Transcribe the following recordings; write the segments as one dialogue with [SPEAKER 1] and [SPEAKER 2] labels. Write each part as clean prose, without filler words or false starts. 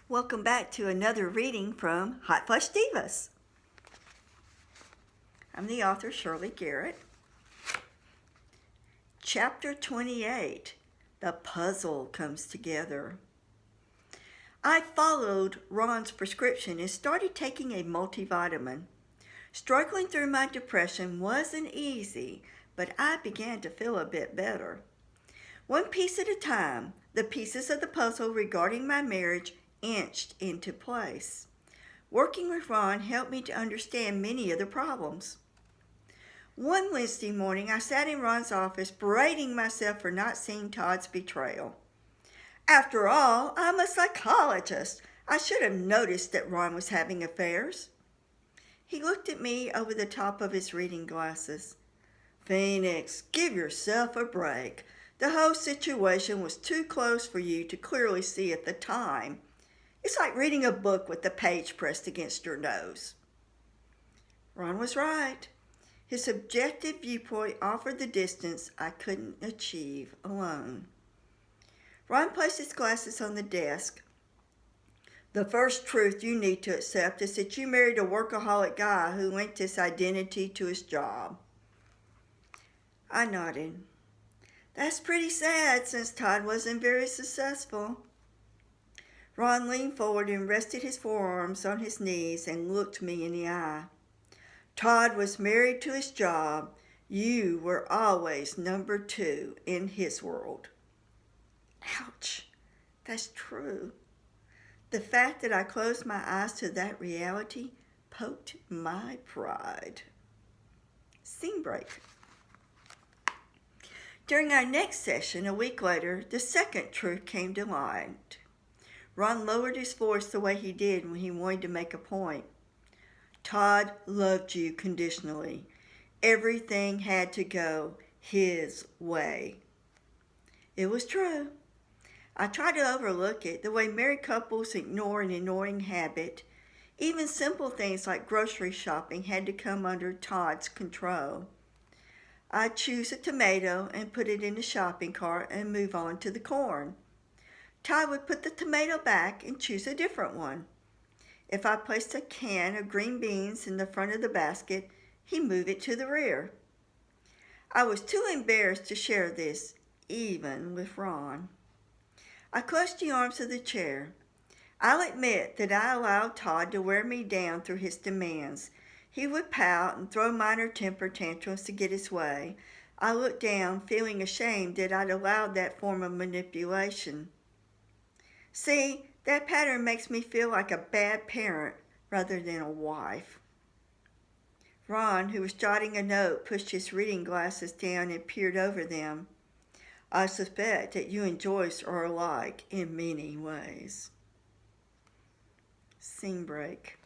[SPEAKER 1] Welcome back to another reading from Hot Flash Divas. I'm the author, Shirley Garrett. Chapter 28, The Puzzle Comes Together. I followed Ron's prescription and started taking a multivitamin. Struggling through my depression wasn't easy, but I began to feel a bit better. One piece at a time, the pieces of the puzzle regarding my marriage inched into place. Working with Ron helped me to understand many of the problems. One Wednesday morning, I sat in Ron's office berating myself for not seeing Todd's betrayal. After all, I'm a psychologist. I should have noticed that Ron was having affairs. He looked at me over the top of his reading glasses. Phoenix, give yourself a break. The whole situation was too close for you to clearly see at the time. It's like reading a book with the page pressed against your nose. Ron was right. His objective viewpoint offered the distance I couldn't achieve alone. Ron placed his glasses on the desk. The first truth you need to accept is that you married a workaholic guy who linked his identity to his job. I nodded. That's pretty sad since Todd wasn't very successful. Ron leaned forward and rested his forearms on his knees and looked me in the eye. Todd was married to his job. You were always number 2 in his world. Ouch, that's true. The fact that I closed my eyes to that reality poked my pride. Scene break. During our next session, a week later, the second truth came to light. Ron lowered his voice the way he did when he wanted to make a point. Todd loved you conditionally. Everything had to go his way. It was true. I tried to overlook it, the way married couples ignore an annoying habit. Even simple things like grocery shopping had to come under Todd's control. I'd choose a tomato and put it in the shopping cart and move on to the corn. Todd would put the tomato back and choose a different one. If I placed a can of green beans in the front of the basket, he'd move it to the rear. I was too embarrassed to share this, even with Ron. I clutched the arms of the chair. I'll admit that I allowed Todd to wear me down through his demands. He would pout and throw minor temper tantrums to get his way. I looked down, feeling ashamed that I'd allowed that form of manipulation. See, that pattern makes me feel like a bad parent rather than a wife. Ron, who was jotting a note, pushed his reading glasses down and peered over them. I suspect that you and Joyce are alike in many ways. Scene break.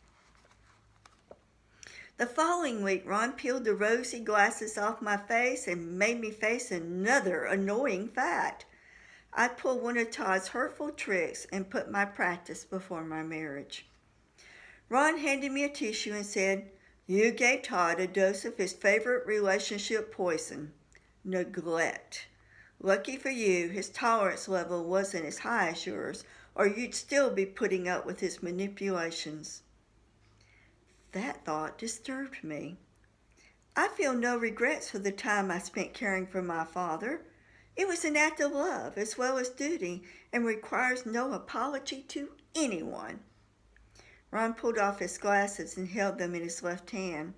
[SPEAKER 1] The following week, Ron peeled the rosy glasses off my face and made me face another annoying fact. I pulled one of Todd's hurtful tricks and put my practice before my marriage. Ron handed me a tissue and said, "You gave Todd a dose of his favorite relationship poison, neglect. Lucky for you, his tolerance level wasn't as high as yours, or you'd still be putting up with his manipulations." That thought disturbed me. I feel no regrets for the time I spent caring for my father. It was an act of love as well as duty and requires no apology to anyone. Ron pulled off his glasses and held them in his left hand.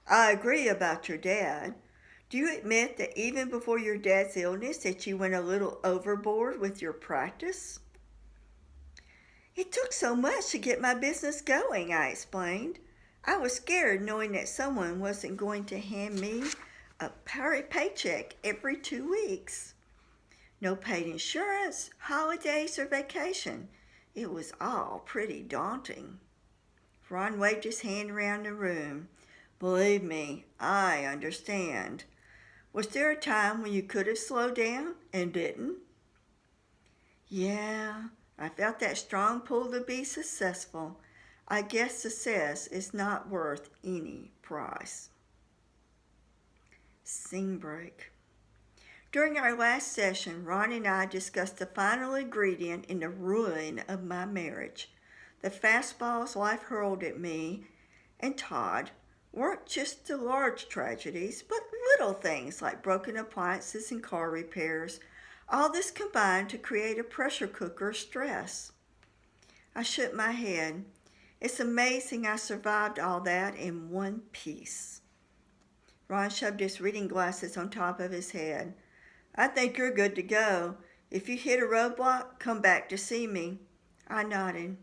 [SPEAKER 1] I agree about your dad. Do you admit that even before your dad's illness that you went a little overboard with your practice? It took so much to get my business going, I explained. I was scared knowing that someone wasn't going to hand me a paycheck every 2 weeks. No paid insurance, holidays, or vacation. It was all pretty daunting. Ron waved his hand around the room. Believe me, I understand. Was there a time when you could have slowed down and didn't? Yeah, I felt that strong pull to be successful. I guess success is not worth any price. Scene break. During our last session, Ron and I discussed the final ingredient in the ruin of my marriage. The fastballs life hurled at me and Todd weren't just the large tragedies, but little things like broken appliances and car repairs. All this combined to create a pressure cooker of stress. I shook my head. It's amazing I survived all that in one piece. Ron shoved his reading glasses on top of his head. I think you're good to go. If you hit a roadblock, come back to see me. I nodded.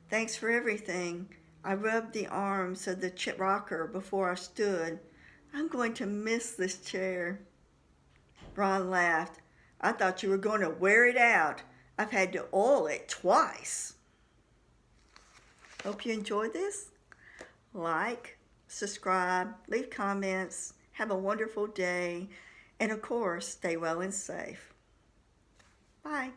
[SPEAKER 1] Thanks for everything. I rubbed the arms of the rocker before I stood. I'm going to miss this chair. Ron laughed. I thought you were going to wear it out. I've had to oil it twice. Hope you enjoyed this. Like, subscribe, leave comments. Have a wonderful day. And of course, stay well and safe. Bye.